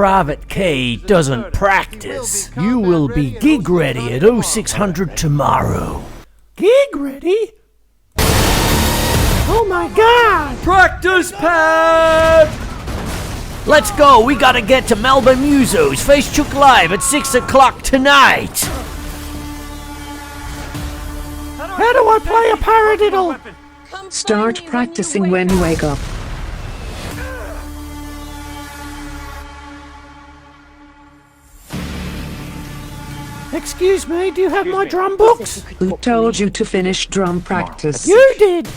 private key doesn't practice, you will be gig ready at 0600 tomorrow. Gig ready? Oh my god! Practice pad! Let's go, we gotta get to Melbourne Musos, Facechook live at 6 o'clock tonight. How do I play a paradiddle? Start practicing when you wake up. Excuse me, do you have my drum books? Who told you to finish drum practice? You did!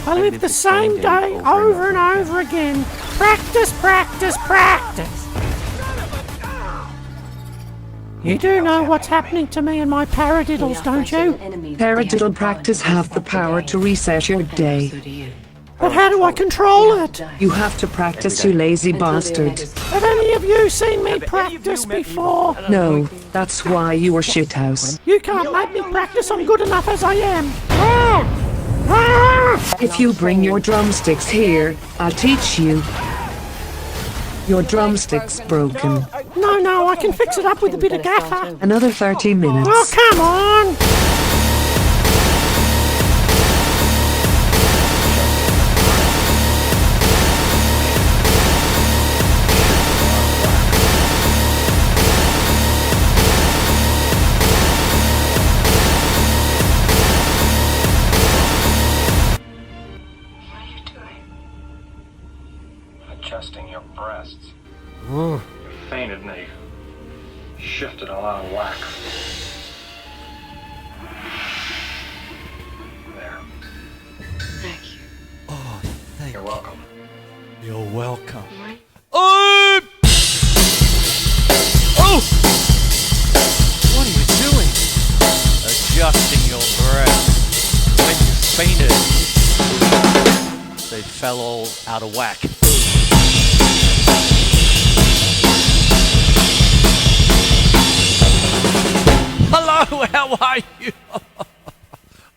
I live the same day over and over again. Practice, practice, practice! You do know what's happening to me and my paradiddles, don't you? Paradiddle practice have the power to reset your day. But how do I control it? You have to practice, you lazy bastard. Have any of you seen me practice before? No, that's why you are shithouse. You can't make me practice, I'm good enough as I am. If you bring your drumsticks here, I'll teach you. Your drumstick's broken. No, I can fix it up with a bit of gaffer. Another 30 minutes. Oh, come on! Adjusting your breasts. You fainted and they shifted a lot of whack. There. Thank you. Oh, thank You're welcome. You're welcome. Oh! Oh! What are you doing? Adjusting your breath. When you fainted, they fell all out of whack. Hello, how are you?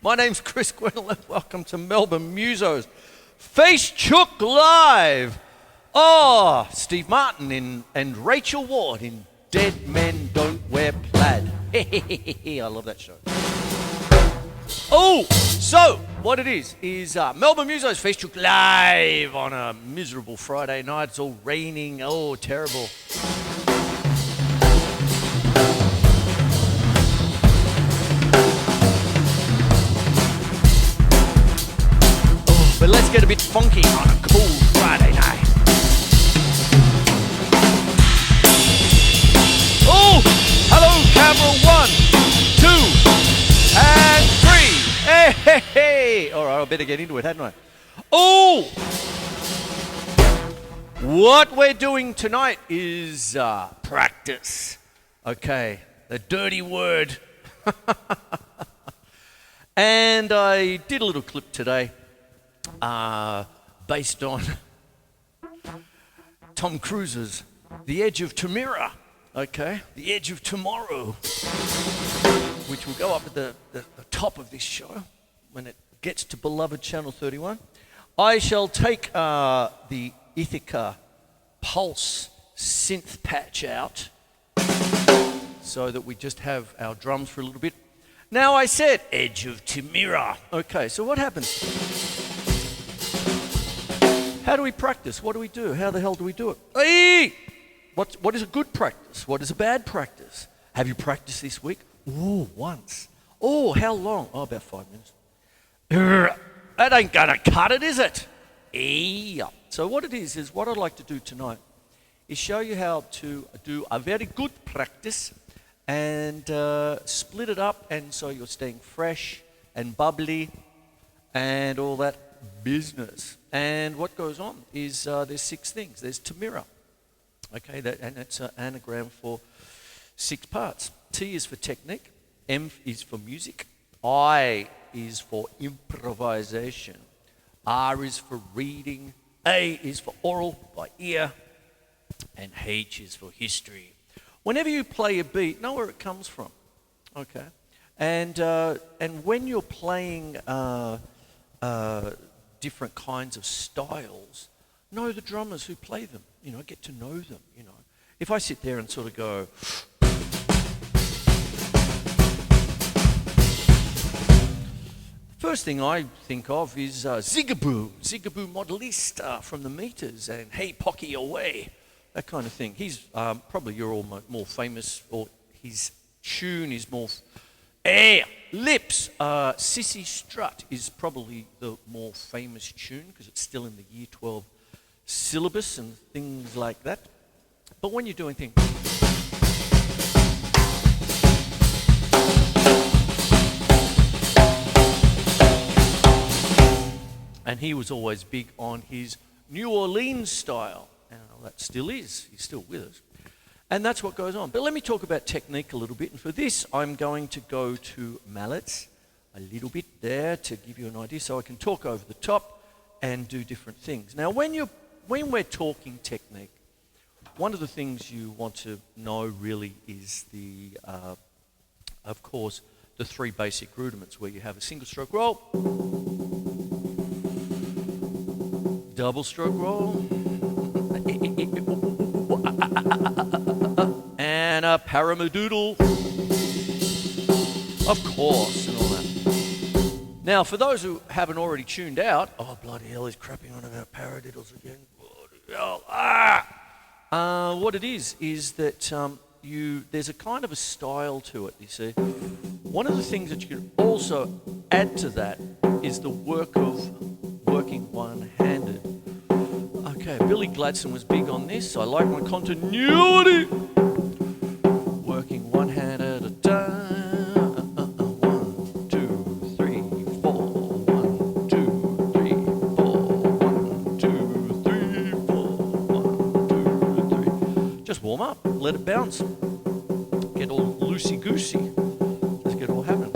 My name's Chris Quinlan. Welcome to Melbourne Musos. Facechook live. Oh, Steve Martin and Rachel Ward in Dead Men Don't Wear Plaid. I love that show. Oh, so what it is Melbourne Musos Facechook live on a miserable Friday night. It's all raining. Oh, terrible. But let's get a bit funky on a cool Friday night. Oh, hello, camera 1, 2, and 3. Hey, hey, hey. All right, I better get into it, hadn't I? Oh, what we're doing tonight is practice. Okay, the dirty word. And I did a little clip today. Based on Tom Cruise's The Edge of TMIRAH, okay? The Edge of Tomorrow, which will go up at the top of this show when it gets to beloved Channel 31. I shall take the Ithaca Pulse synth patch out so that we just have our drums for a little bit. Now I said Edge of TMIRAH. Okay, so what happens? How do we practice? What do we do? How the hell do we do it? Hey! What is a good practice? What is a bad practice? Have you practiced this week? Oh, once. Oh, how long? Oh, about 5 minutes. That ain't gonna cut it, is it? Yeah. So what it is what I'd like to do tonight is show you how to do a very good practice and split it up, and so you're staying fresh and bubbly and all that business. And what goes on is there's 6 things. There's TMIRAH, okay, and it's an anagram for 6 parts. T is for technique, M is for music, I is for improvisation, R is for reading, A is for oral, by ear, and H is for history. Whenever you play a beat, know where it comes from, okay? And when you're playing different kinds of styles, know the drummers who play them, you know, get to know them, you know. If I sit there and sort of go, first thing I think of is Zigaboo Modelista from the Meters and Hey Pocky Away, that kind of thing. He's probably you're all more famous, or his tune is more, Lips, Sissy Strut is probably the more famous tune because it's still in the Year 12 syllabus and things like that. But when you're doing things, and he was always big on his New Orleans style, and that still is, he's still with us. And that's what goes on. But let me talk about technique a little bit, and for this I'm going to go to mallets a little bit there to give you an idea so I can talk over the top and do different things. Now when we're talking technique, one of the things you want to know really is the, of course, the three basic rudiments where you have a single stroke roll, double stroke roll, and a paramadoodle, of course, and all that. Now, for those who haven't already tuned out, oh bloody hell, he's crapping on about paradiddles again. Bloody hell, what it is that there's a kind of a style to it, you see. One of the things that you can also add to that is the work of working one-handed. Okay, Billy Gladstone was big on this. I like my continuity. Working one hand at a time. 1, 2, 3, 4. 1, 2, 3, 4. 1, 2, 3, 4. 1, 2, 3. Just warm up. Let it bounce. Get all loosey-goosey. Just get it all happening.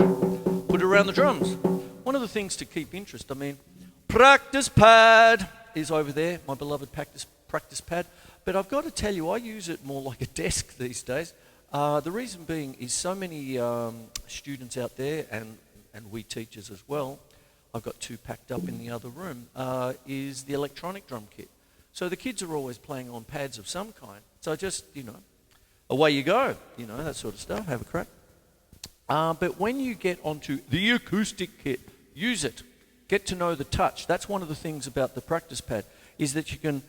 Put it around the drums. One of the things to keep interest, practice pad is over there, my beloved practice pad. But I've got to tell you, I use it more like a desk these days. The reason being is so many students out there, and we teachers as well, I've got 2 packed up in the other room, is the electronic drum kit. So the kids are always playing on pads of some kind. So just, away you go, that sort of stuff, have a crack. But when you get onto the acoustic kit, use it. Get to know the touch. That's one of the things about the practice pad, is that you can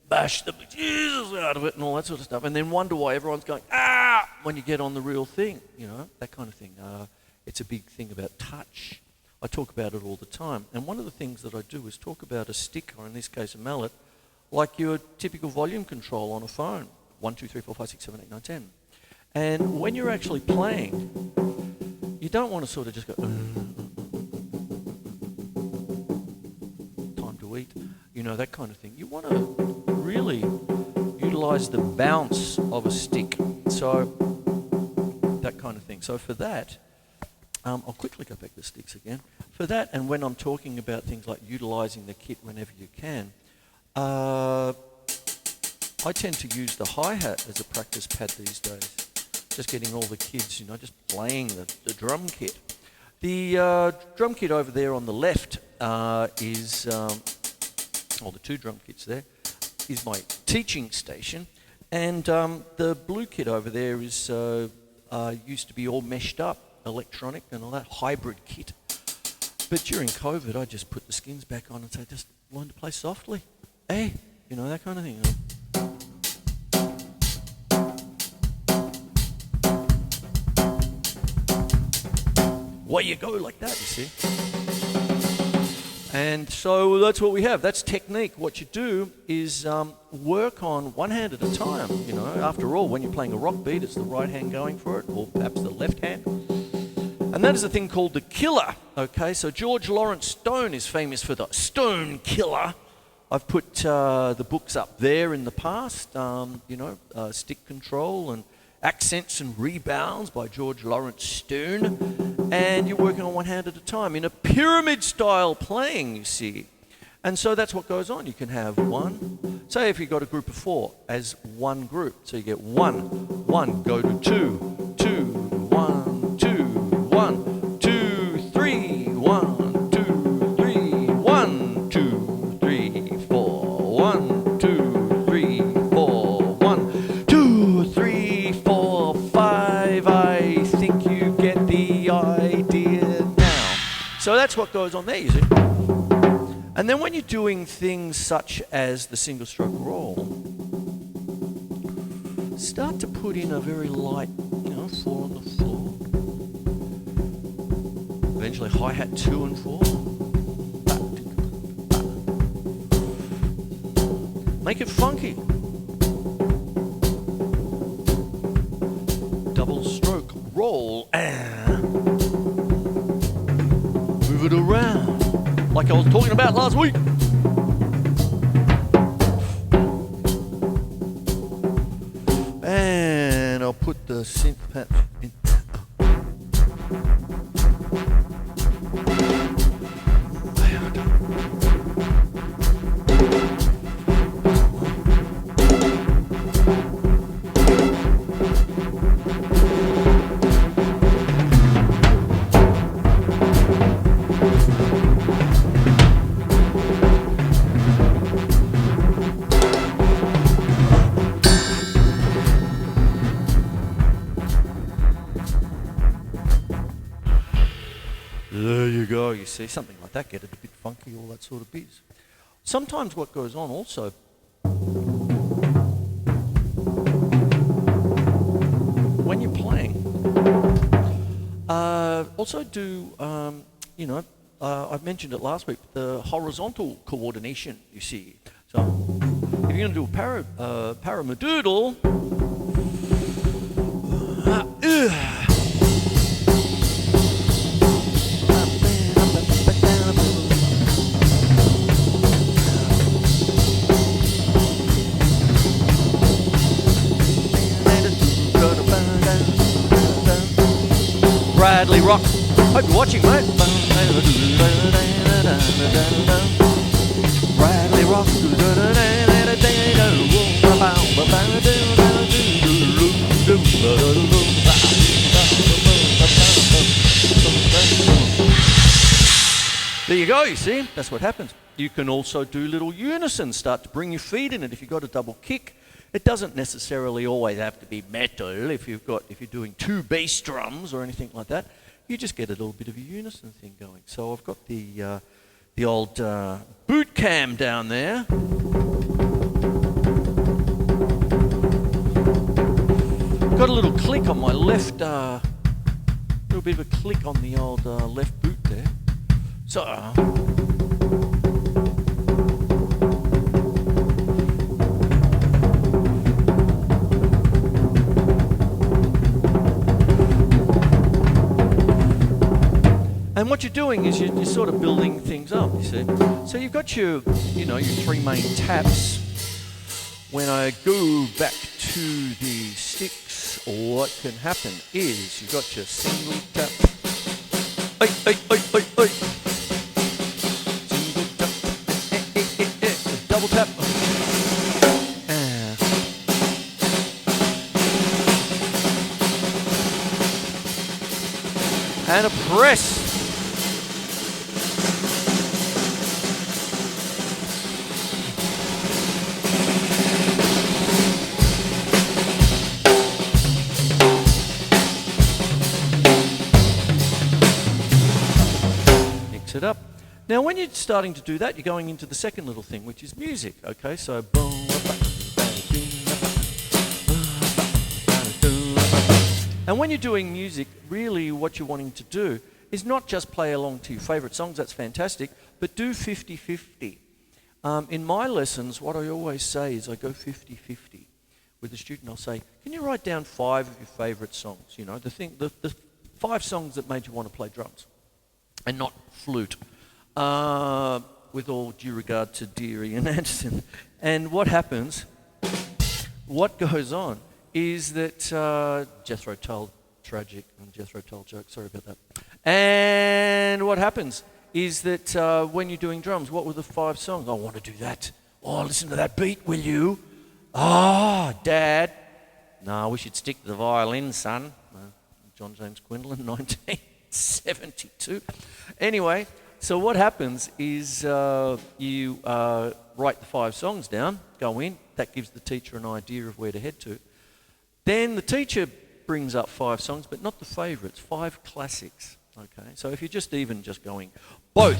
bash the bejesus out of it and all that sort of stuff, and then wonder why everyone's going, when you get on the real thing, that kind of thing. It's a big thing about touch. I talk about it all the time. And one of the things that I do is talk about a stick, or in this case a mallet, like your typical volume control on a phone. 1, 2, 3, 4, 5, 6, 7, 8, 9, 10. And when you're actually playing, you don't want to sort of just go, time to eat, that kind of thing. You want to really utilize the bounce of a stick. So, that kind of thing. So for that, I'll quickly go back to sticks again. For that, and when I'm talking about things like utilizing the kit whenever you can, I tend to use the hi-hat as a practice pad these days. Just getting all the kids, just playing the drum kit. The drum kit over there on the left is, or the 2 drum kits there, is my teaching station. And the blue kit over there is used to be all meshed up, electronic and all that, hybrid kit. But during COVID, I just put the skins back on and say, just learn to play softly. Hey, that kind of thing. Way you go like that, you see. And so that's what we have. That's technique. What you do is work on one hand at a time. After all, when you're playing a rock beat, it's the right hand going for it, or perhaps the left hand. And that is a thing called the killer. Okay, so George Lawrence Stone is famous for the Stone Killer. I've put the books up there in the past. Stick Control and Accents and Rebounds by George Lawrence Stone, and you're working on one hand at a time in a pyramid style playing, you see. And so that's what goes on. You can have one, say if you've got a group of 4 as one group, so you get 1, 1, go to 2, 2, 1, 2, 1, 2, 3, 1, 2, 3, 1, 2, 3, 4, 1, that's what goes on there, you see. And then when you're doing things such as the single stroke roll, start to put in a very light, 4 on the floor. Eventually hi-hat 2 and 4. Make it funky. Double stroke roll and move it around like I was talking about last week. And I'll put the synth patch in. There you go, you see, something like that, get it a bit funky, all that sort of biz. Sometimes what goes on also, when you're playing, also do, I mentioned it last week, the horizontal coordination, you see. So, if you're going to do a paramadoodle, Bradley Rock. Hope you're watching, mate. Bradley Rock. There you go, you see, that's what happens. You can also do little unison, start to bring your feet in it. If you've got a double kick, it doesn't necessarily always have to be metal. If you're doing 2 bass drums or anything like that, you just get a little bit of a unison thing going. So I've got the old boot cam down there. Got a little click on my left, little bit of a click on the old left boot there. So. And what you're doing is you're sort of building things up, you see. So you've got your 3 main taps. When I go back to the sticks, what can happen is you've got your single tap. Single tap. Double tap. And a press. It up. Now when you're starting to do that, you're going into the second little thing, which is music, okay? So and when you're doing music, really what you're wanting to do is not just play along to your favorite songs, that's fantastic, but do 50-50. In my lessons, what I always say is I go 50-50 with the student. I'll say, can you write down 5 of your favorite songs? You know, the 5 songs that made you want to play drums. And not flute, with all due regard to Deary and Anderson. And what happens, what goes on, is that Jethro Tull, tragic, and Jethro Tull joke, sorry about that. And what happens is that when you're doing drums, what were the 5 songs? I want to do that. Oh, listen to that beat, will you? Dad. No, we should stick to the violin, son. John James Quinlan, 1972. Anyway, so what happens is you write the 5 songs down, go in, that gives the teacher an idea of where to head to. Then the teacher brings up 5 songs, but not the favourites, 5 classics. Okay, so if you're just even just going both.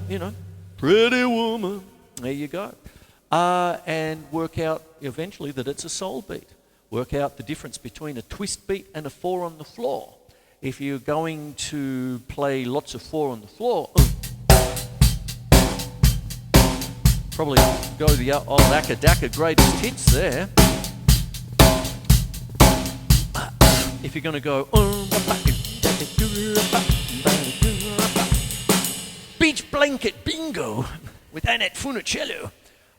You know, pretty woman. There you go. And work out eventually that it's a soul beat. Work out the difference between a twist beat and a 4 on the floor. If you're going to play lots of 4 on the floor, probably go the old Akadaka greatest hits there. If you're going to go beach blanket bingo with Annette Funicello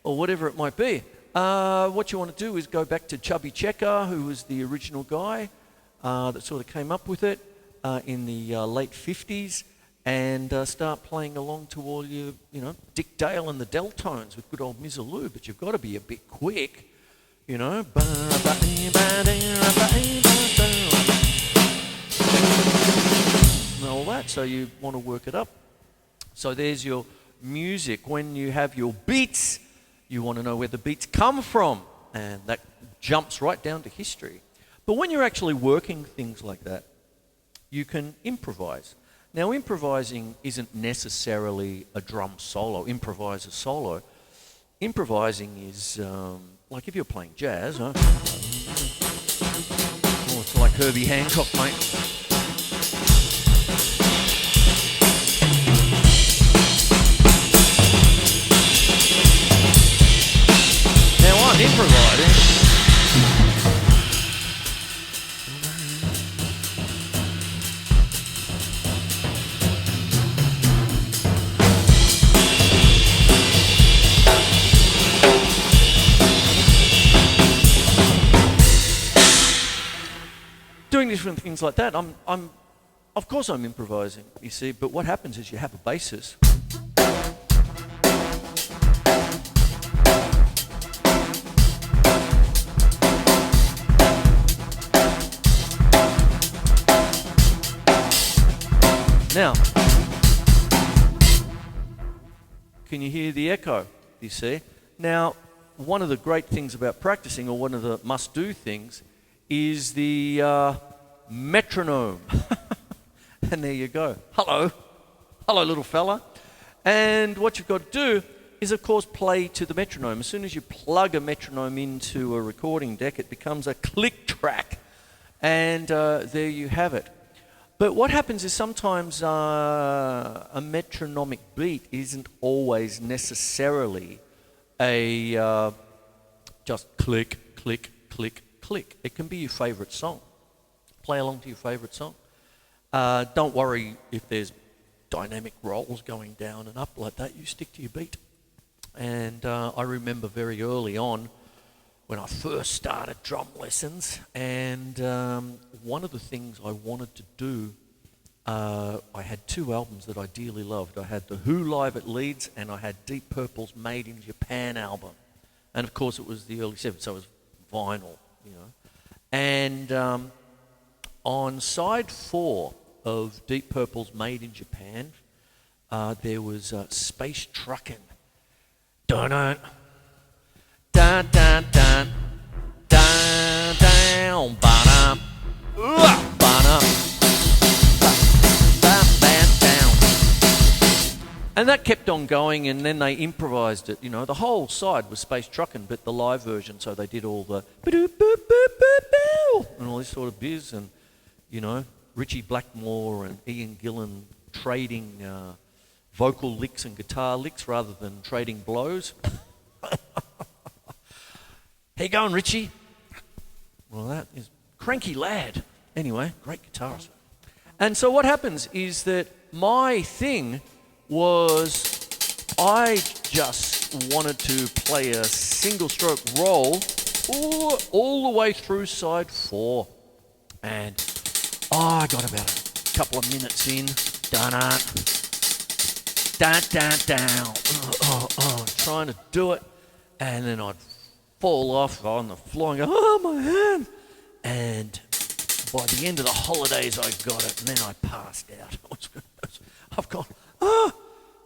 or whatever it might be, what you want to do is go back to Chubby Checker, who was the original guy that sort of came up with it in the late 50s, and start playing along to all your, Dick Dale and the Deltones with good old Mizzaloo, but you've got to be a bit quick, and all that, so you want to work it up. So there's your music. When you have your beats, you want to know where the beats come from, and that jumps right down to history. But when you're actually working things like that, you can improvise. Now, improvising isn't necessarily a drum solo, improvise a solo. Improvising is like if you're playing jazz, huh? Oh, it's like Herbie Hancock, mate. Now I'm improvising. Doing different things like that, of course I'm improvising, you see, but what happens is you have a basis. Now, can you hear the echo, you see? Now, one of the great things about practicing, or one of the must-do things, is the metronome. And there you go. Hello, little fella. And what you've got to do is, of course, play to the metronome. As soon as you plug a metronome into a recording deck, it becomes a click track. And there you have it. But what happens is sometimes a metronomic beat isn't always necessarily a just click, click, click, click. It can be your favourite song. Play along to your favourite song. Don't worry if there's dynamic rolls going down and up like that. You stick to your beat. And I remember very early on when I first started drum lessons, and one of the things I wanted to do, I had 2 albums that I dearly loved. I had the Who Live at Leeds, and I had Deep Purple's Made in Japan album. And of course it was the early 70s, so it was vinyl, And on side 4 of Deep Purple's Made in Japan, there was Space Truckin'. Dun-dun, dun dun dun dun down, ba-dum, ba-dum, down. And that kept on going, and then they improvised it. The whole side was Space Truckin', but the live version, so they did all the and all this sort of biz, and Richie Blackmore and Ian Gillan trading vocal licks and guitar licks rather than trading blows. How you going, Richie? Well, that is cranky lad. Anyway, great guitarist. And so what happens is that my thing was I just wanted to play a single stroke roll all the way through side 4. And I got about a couple of minutes in. Dun-dun. Dun-dun-down. Trying to do it. And then I'd fall off on the floor and go, oh, my hand. And by the end of the holidays, I got it. And then I passed out. I've gone,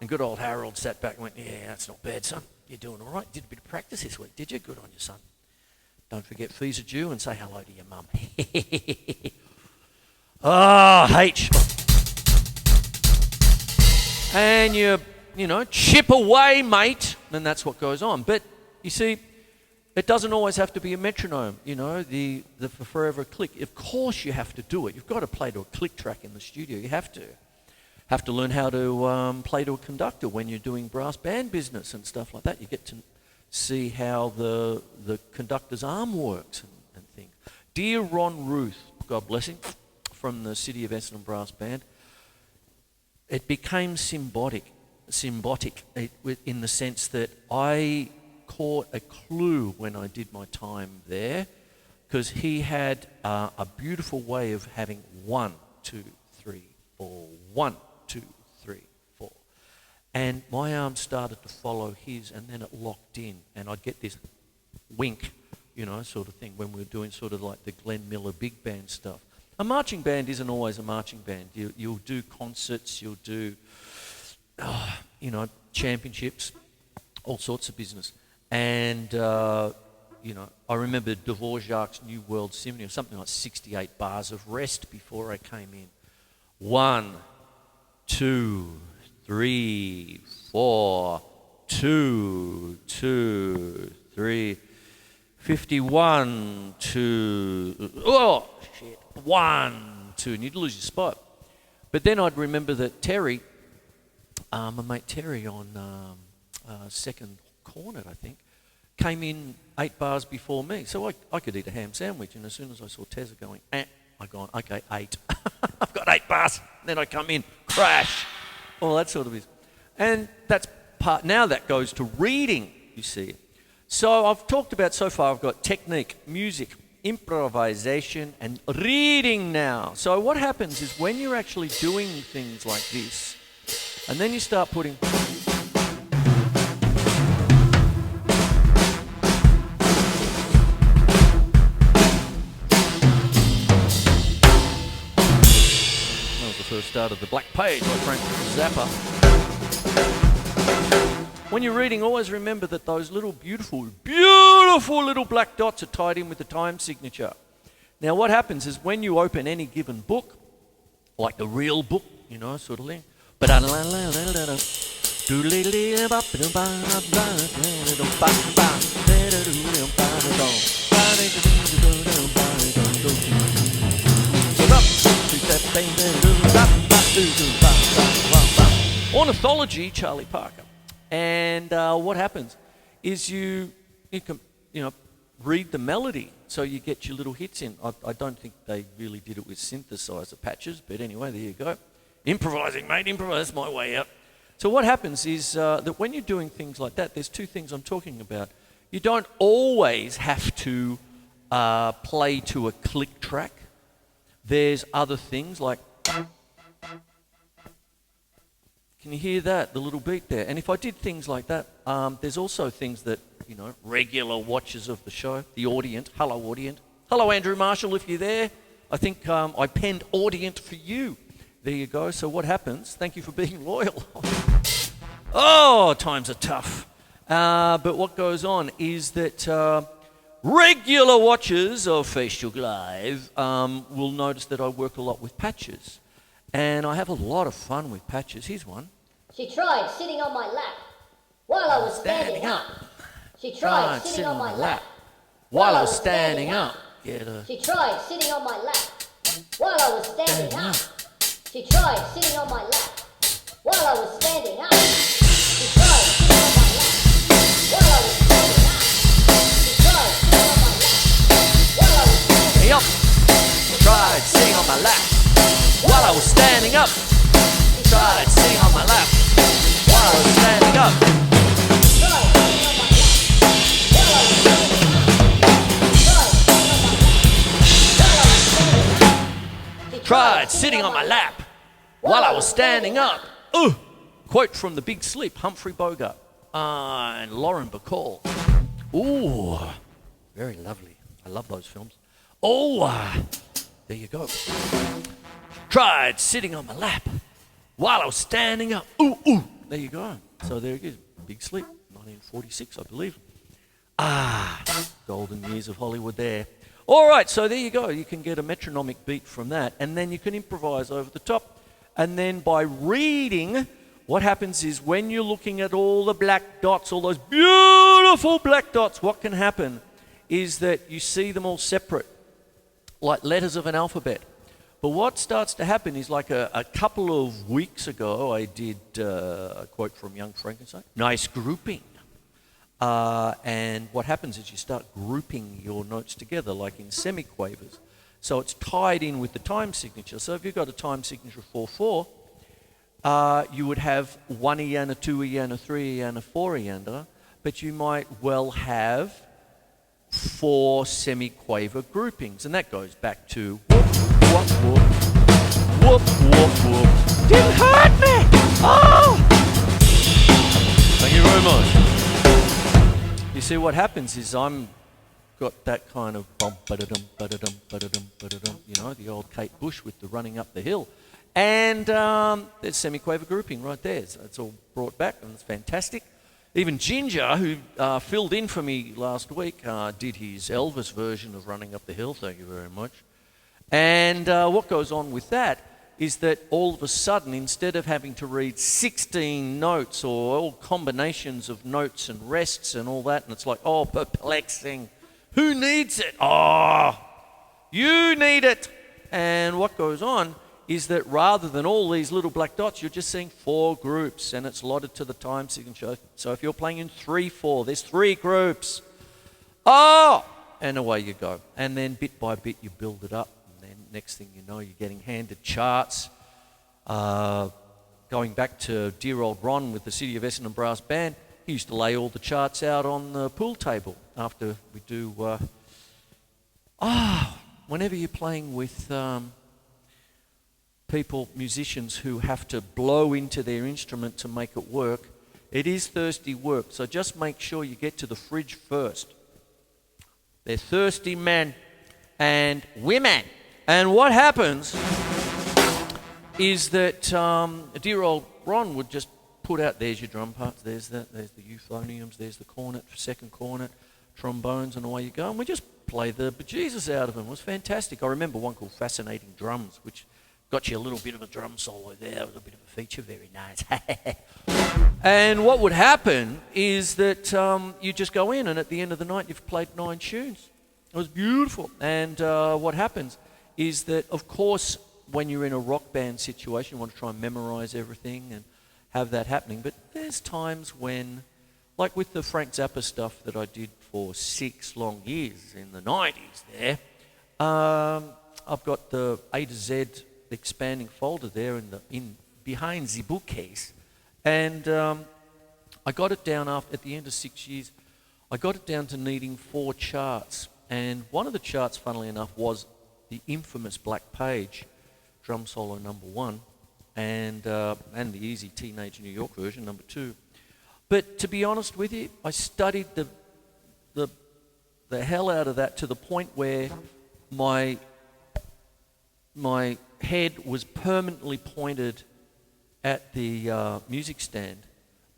And good old Harold sat back and went, yeah, that's not bad, son. You're doing all right. Did a bit of practice this week, did you? Good on you, son. Don't forget fees are due and say hello to your mum. H. And you know, chip away, mate. And that's what goes on. But, you see, it doesn't always have to be a metronome, you know, the forever click. Of course you have to do it. You've got to play to a click track in the studio. You have to. Have to learn how to play to a conductor when you're doing brass band business and stuff like that. You get to see how the conductor's arm works and things. Dear Ron Ruth, God bless him, from the City of Essendon Brass Band, it became symbiotic in the sense that I caught a clue when I did my time there, because he had a beautiful way of having 1, 2, 3, 4, 1, 2, 3, 4. And my arm started to follow his, and then it locked in, and I'd get this wink, you know, sort of thing when we were doing sort of like the Glenn Miller big band stuff. A marching band isn't always a marching band. You'll do concerts, you'll do, you know, championships, all sorts of business. And, you know, I remember Dvorak's New World Symphony, or something like 68 bars of rest before I came in. 1, 2, 3, 4, 2, 2, 3, 51, 2, oh, shit, 1, 2, and you'd lose your spot. But then I'd remember that Terry, my mate Terry on second cornet, I think, came in 8 bars before me. So I could eat a ham sandwich, and as soon as I saw Tezza going, I gone, okay, 8. I've got 8 bars. Then I come in, crash, all that sort of business. And that's part, now that goes to reading, you see. So I've talked about so far, I've got technique, music, improvisation, and reading now. So what happens is when you're actually doing things like this, and then you start putting... First start of the Black Page by Frank Zappa. When you're reading, always remember that those little beautiful little black dots are tied in with the time signature. Now what happens is when you open any given book, like the real book, you know, sort of thing, ornithology, Charlie Parker. And what happens is you can, you know, read the melody, so you get your little hits in. I don't think they really did it with synthesizer patches, but anyway, there you go. Improvising, mate, improvise, that's my way out. So what happens is that when you're doing things like that, there's 2 things I'm talking about. You don't always have to play to a click track. There's other things like... Can you hear that, the little beat there? And if I did things like that, there's also things that, you know, regular watchers of the show, the Audient, hello Audient. Hello Andrew Marshall, if you're there. I think I penned Audient for you. There you go. So what happens? Thank you for being loyal. Oh, times are tough. But what goes on is that regular watchers of Facechook Live will notice that I work a lot with patches. And I have a lot of fun with patches. Here's one. She tried sitting on my lap while I was standing up. She tried sitting on my lap while I was standing up. She tried sitting on my lap while I was standing up. She tried sitting on my lap while I was standing up. She tried sitting on my lap while I was standing up. She tried sitting on my lap while I was standing up. Tried sitting on my lap while I was standing up. Tried sitting on my lap while I was standing up. Tried sitting on my lap while I was standing up. Quote from The Big Sleep, Humphrey Bogart and Lauren Bacall. Ooh, very lovely. I love those films. There you go. Tried sitting on my lap while I was standing up. there you go. So there it is. Big Sleep, 1946, I believe. Golden years of Hollywood there. All right, so there you go. You can get a metronomic beat from that, and then you can improvise over the top. And then by reading, what happens is when you're looking at all the black dots, all those beautiful black dots, what can happen is that you see them all separate, like letters of an alphabet. But what starts to happen is like a couple of weeks ago, I did a quote from Young Frankenstein, nice grouping. And what happens is you start grouping your notes together, like in semiquavers. So it's tied in with the time signature. So if you've got a time signature 4/4, you would have 1 eana, 2 eana, 3 eana, 4 eana, but you might well have 4 semiquaver groupings. And that goes back to whoop, whoop, whoop, whoop, whoop, whoop. Didn't hurt me! Oh! Thank you very much. You see, what happens is I'm got that kind of bum, ba-da-dum, ba-da-dum, ba-da-dum, ba-da-dum, you know, the old Kate Bush with the running up the hill. And there's semiquaver grouping right there. So it's all brought back, and it's fantastic. Even Ginger, who filled in for me last week, did his Elvis version of Running Up the Hill. Thank you very much. And what goes on with that is that all of a sudden, instead of having to read 16 notes or all combinations of notes and rests and all that, and it's like, oh, perplexing. Who needs it? Oh, you need it. And what goes on is that rather than all these little black dots, you're just seeing 4 groups, and it's allotted to the time signature. So if you're playing in 3/4, there's 3 groups. Oh, and away you go. And then bit by bit, you build it up. Next thing you know, you're getting handed charts. Going back to dear old Ron with the City of Essendon Brass Band, he used to lay all the charts out on the pool table after we do... whenever you're playing with people, musicians who have to blow into their instrument to make it work, it is thirsty work. So just make sure you get to the fridge first. They're thirsty men and women. And what happens is that dear old Ron would just put out, there's your drum parts, there's the euphoniums, there's the cornet, second cornet, trombones, and away you go. And we just play the bejesus out of them. It was fantastic. I remember one called Fascinating Drums, which got you a little bit of a drum solo there. It was a bit of a feature, very nice. And what would happen is that you just go in, and at the end of the night, you've played 9 tunes. It was beautiful. And what happens is that, of course, when you're in a rock band situation, you want to try and memorize everything and have that happening. But there's times when, like with the Frank Zappa stuff that I did for 6 long years in the 90s there, I've got the A to Z expanding folder there in behind the bookcase. And I got it down at the end of 6 years, I got it down to needing 4 charts. And one of the charts, funnily enough, was the infamous Black Page, drum solo number 1, and the easy Teenage New York version number 2. But to be honest with you, I studied the hell out of that to the point where my head was permanently pointed at the music stand,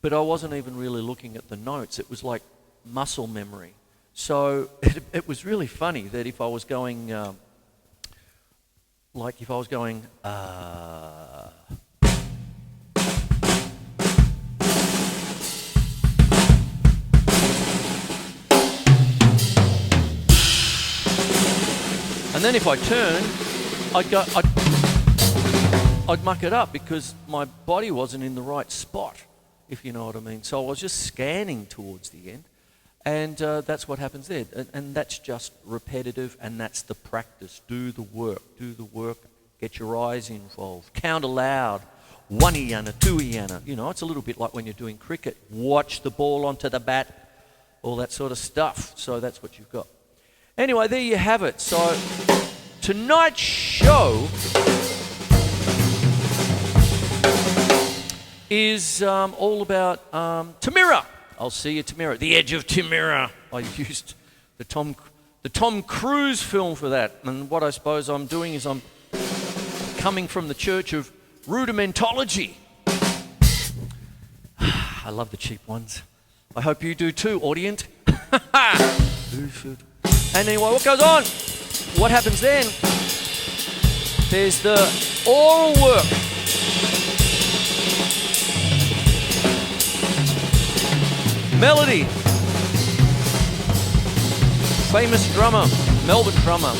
but I wasn't even really looking at the notes. It was like muscle memory. So it was really funny that if I was going, and then if I turned, I'd muck it up because my body wasn't in the right spot, if you know what I mean. So I was just scanning towards the end. And that's what happens there. And that's just repetitive, and that's the practice. Do the work. Get your eyes involved. Count aloud. 1 eana, 2 eana. You know, it's a little bit like when you're doing cricket. Watch the ball onto the bat. All that sort of stuff. So that's what you've got. Anyway, there you have it. So tonight's show is all about TMIRAH. I'll see you, TMIRAH. The Edge of TMIRAH. I used the Tom Cruise film for that. And what I suppose I'm doing is I'm coming from the church of rudimentology. I love the cheap ones. I hope you do too, audience. Who should? And anyway, what goes on? What happens then? There's the aural work. Melody. Famous drummer, Melbourne drummer.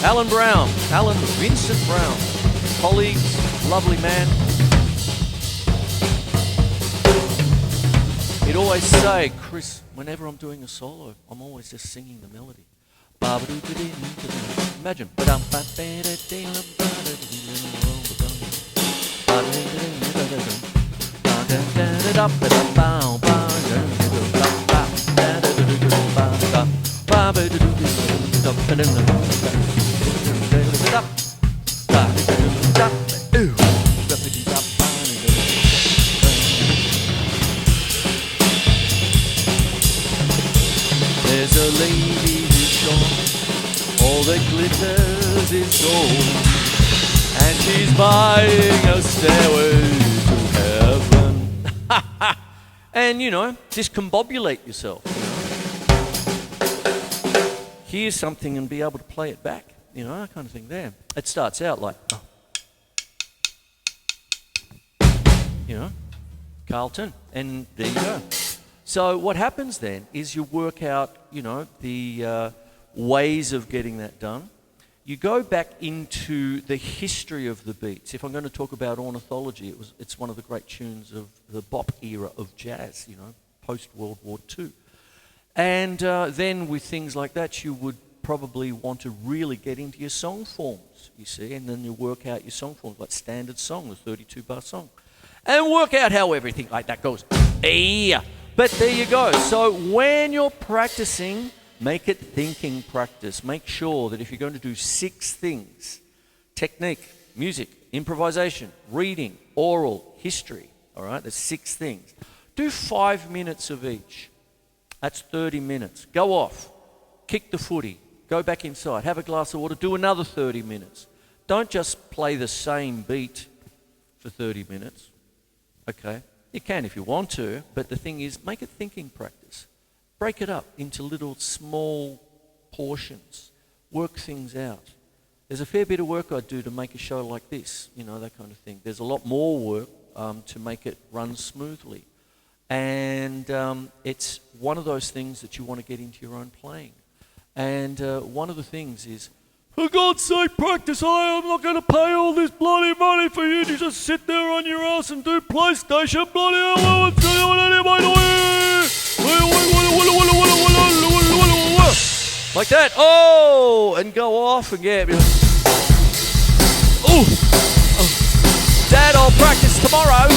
Alan Vincent Brown. Colleagues, lovely man. He'd always say, Chris, whenever I'm doing a solo, I'm always just singing the melody. Imagine. There's a lady who's gone, all that glitters is gold, and she's buying a stairway to heaven. And, you know, discombobulate yourself. Hear something and be able to play it back. You know, that kind of thing there. It starts out like, you know, Carlton, and there you go. So what happens then is you work out, you know, the ways of getting that done. You go back into the history of the beats. If I'm going to talk about ornithology, it's one of the great tunes of the bop era of jazz, you know, post-World War II. And then with things like that, you would probably want to really get into your song forms, you see, and then you work out your song forms, like standard song, the 32-bar song, and work out how everything like that goes. But there you go. So when you're practicing, make it thinking practice. Make sure that if you're going to do 6 things, technique, music, improvisation, reading, aural, history, all right, there's 6 things. Do 5 minutes of each. That's 30 minutes. Go off, kick the footy, go back inside, have a glass of water, do another 30 minutes. Don't just play the same beat for 30 minutes, okay? You can if you want to, but the thing is, make it thinking practice. Break it up into little small portions. Work things out. There's a fair bit of work I do to make a show like this, you know, that kind of thing. There's a lot more work to make it run smoothly. And it's one of those things that you want to get into your own playing. And one of the things is, for God's sake, practice. I'm not going to pay all this bloody money for you to just sit there on your ass and do PlayStation. Bloody hell, what's going on anyway? Like that. Oh, and go off and get. Oh, Dad, I'll practice tomorrow.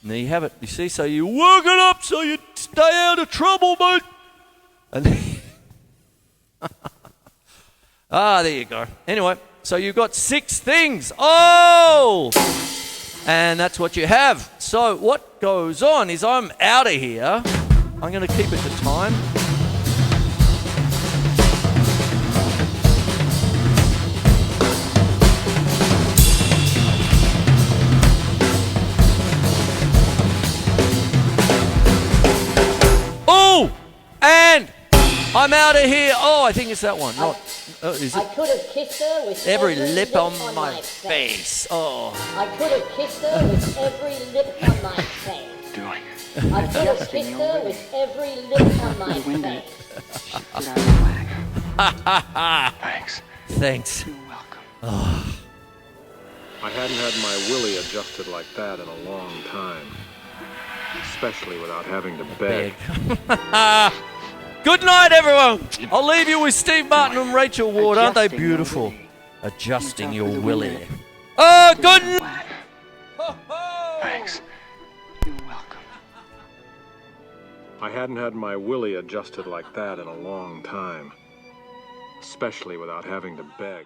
And there you have it. You see, so you work it up so you stay out of trouble, mate. And there you go. Anyway, so you've got 6 things. Oh! And that's what you have. So what goes on is I'm out of here. I'm going to keep it to time. And I'm out of here. Oh, I think it's that one. Is it? I could have kissed her with every lip on my face. Oh. I could have kissed her with every lip on my face. Doing? I could have kissed her with every lip on my face. Thanks. Thanks. You're welcome. Oh. I hadn't had my willy adjusted like that in a long time. Especially without having to beg. Good night, everyone. I'll leave you with Steve Martin and Rachel Ward. Aren't they beautiful? Adjusting your willy. Oh, good night. Thanks. You're welcome. I hadn't had my willy adjusted like that in a long time. Especially without having to beg.